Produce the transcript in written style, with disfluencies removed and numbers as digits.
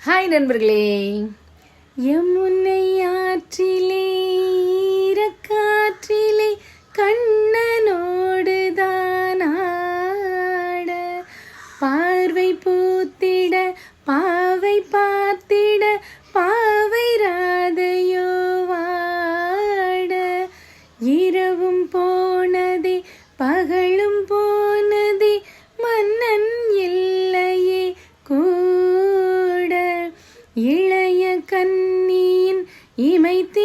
hi நண்பர்களே, யமுனை ஆற்றிலே ஈரக்காற்றிலே கண்ணனோடுதான் ஆட, பார்வை பூத்திட பாவை பார்த்திட பாவை ராதையோ வாட, இரவும் போனதே பகலும் போனதே மன்னன் இல்லையே கூட, இளைய கன்னியின் இமைத்து